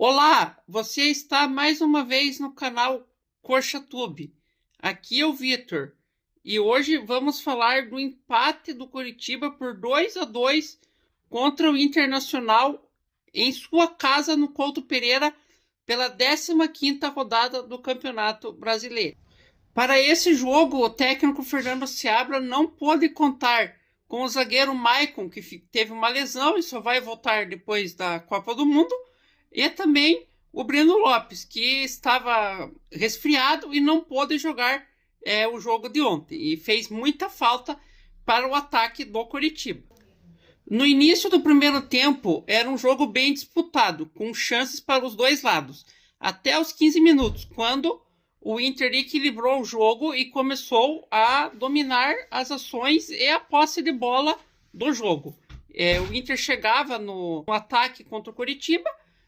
Olá, você está mais uma vez no canal CoxaTube. Aqui é o Vitor e hoje vamos falar do empate do Coritiba por 2-2 contra o Internacional em sua casa no Couto Pereira pela 15ª rodada do Campeonato Brasileiro. Para esse jogo, o técnico Fernando Seabra não pôde contar com o zagueiro Maicon, que teve uma lesão e só vai voltar depois da Copa do Mundo, e também o Breno Lopes, que estava resfriado e não pôde jogar o jogo de ontem, e fez muita falta para o ataque do Coritiba. No início do primeiro tempo, era um jogo bem disputado, com chances para os dois lados, até os 15 minutos, quando o Inter equilibrou o jogo e começou a dominar as ações e a posse de bola do jogo. O Inter chegava no ataque contra o Coritiba,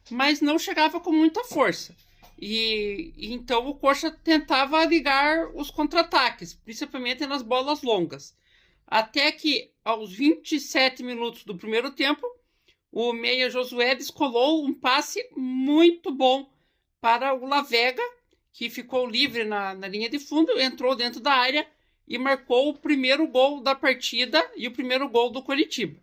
mas não chegava com muita força. E então o Coxa tentava ligar os contra-ataques, principalmente nas bolas longas. Até que, aos 27 minutos do primeiro tempo, o meia Josué descolou um passe muito bom para o Lavega, que ficou livre na linha de fundo, entrou dentro da área e marcou o primeiro gol da partida e o primeiro gol do Coritiba.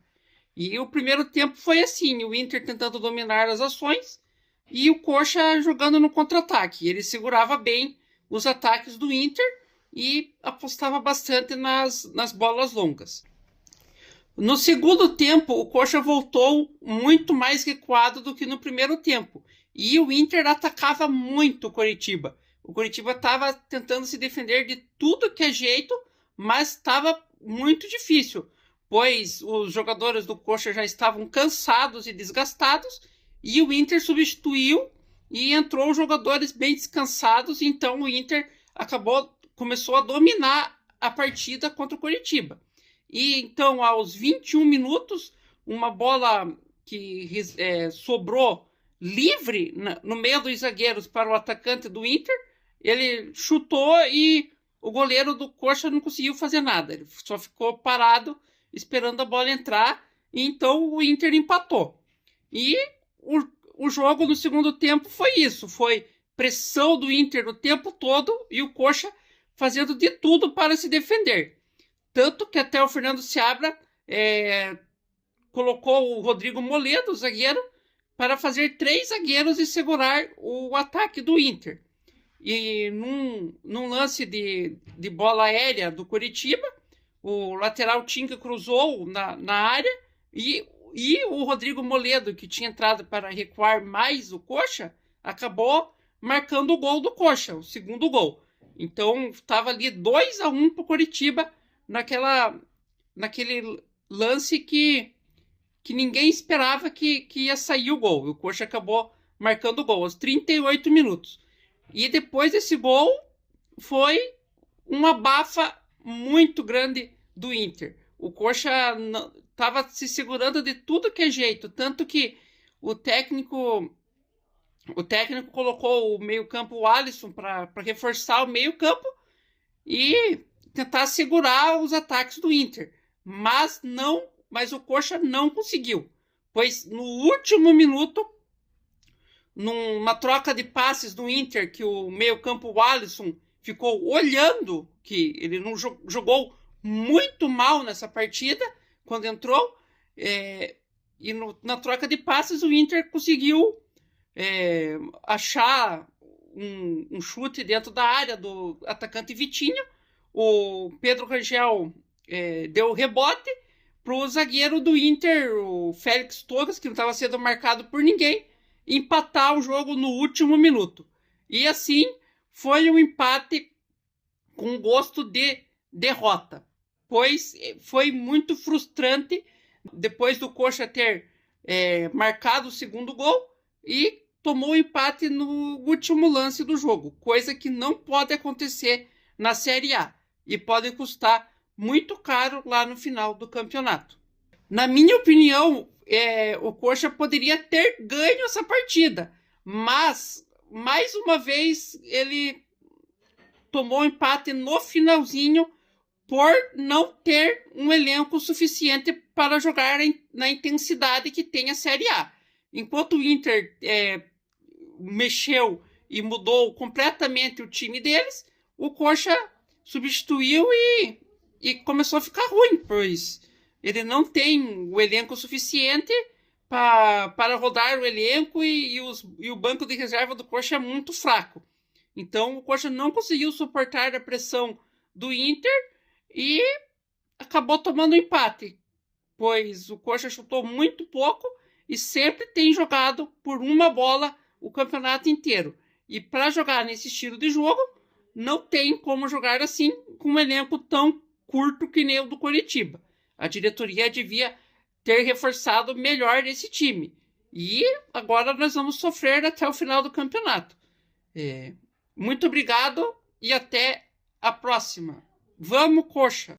E o primeiro tempo foi assim, o Inter tentando dominar as ações e o Coxa jogando no contra-ataque. Ele segurava bem os ataques do Inter e apostava bastante nas bolas longas. No segundo tempo, o Coxa voltou muito mais recuado do que no primeiro tempo. E o Inter atacava muito o Coritiba. O Coritiba estava tentando se defender de tudo que é jeito, mas estava muito difícil, pois os jogadores do Coxa já estavam cansados e desgastados, e o Inter substituiu e entrou jogadores bem descansados, então o Inter começou a dominar a partida contra o Coritiba. E então, aos 21 minutos, uma bola que sobrou livre no meio dos zagueiros para o atacante do Inter, ele chutou e o goleiro do Coxa não conseguiu fazer nada. Ele só ficou parado esperando a bola entrar, e então o Inter empatou. E o jogo no segundo tempo foi isso, foi pressão do Inter o tempo todo e o Coxa fazendo de tudo para se defender. Tanto que até o Fernando Seabra colocou o Rodrigo Moledo, zagueiro, para fazer 3 zagueiros e segurar o ataque do Inter. E num lance de bola aérea do Coritiba, o lateral Tinga cruzou na área e o Rodrigo Moledo, que tinha entrado para recuar mais o Coxa, acabou marcando o gol do Coxa, o segundo gol. Então estava ali 2-1 para o Coritiba naquele lance que ninguém esperava que ia sair o gol. O Coxa acabou marcando o gol aos 38 minutos. E depois desse gol foi uma bafa muito grande do Inter. O Coxa estava se segurando de tudo que é jeito, tanto que o técnico colocou o meio-campo, o Alisson, para reforçar o meio-campo e tentar segurar os ataques do Inter. Mas o Coxa não conseguiu, pois no último minuto, numa troca de passes do Inter, que o meio-campo, o Alisson, ficou olhando, que ele não jogou muito mal nessa partida quando entrou, e na troca de passes o Inter conseguiu achar um chute dentro da área do atacante Vitinho. O Pedro Rangel deu rebote para o zagueiro do Inter, o Félix Torres, que não estava sendo marcado por ninguém, empatar o jogo no último minuto. E assim foi um empate com gosto de derrota, pois foi muito frustrante depois do Coxa ter marcado o segundo gol e tomou o empate no último lance do jogo, coisa que não pode acontecer na Série A e pode custar muito caro lá no final do campeonato. Na minha opinião, o Coxa poderia ter ganho essa partida, mas mais uma vez ele tomou empate no finalzinho por não ter um elenco suficiente para jogar na intensidade que tem a Série A. Enquanto o Inter mexeu e mudou completamente o time deles, o Coxa substituiu e começou a ficar ruim, pois ele não tem o elenco suficiente para rodar o elenco e o banco de reserva do Coxa é muito fraco. Então o Coxa não conseguiu suportar a pressão do Inter e acabou tomando empate, pois o Coxa chutou muito pouco e sempre tem jogado por uma bola o campeonato inteiro. E para jogar nesse estilo de jogo, não tem como jogar assim com um elenco tão curto que nem o do Coritiba. A diretoria devia ter reforçado melhor esse time. E agora nós vamos sofrer até o final do campeonato. Muito obrigado e até a próxima. Vamos, Coxa!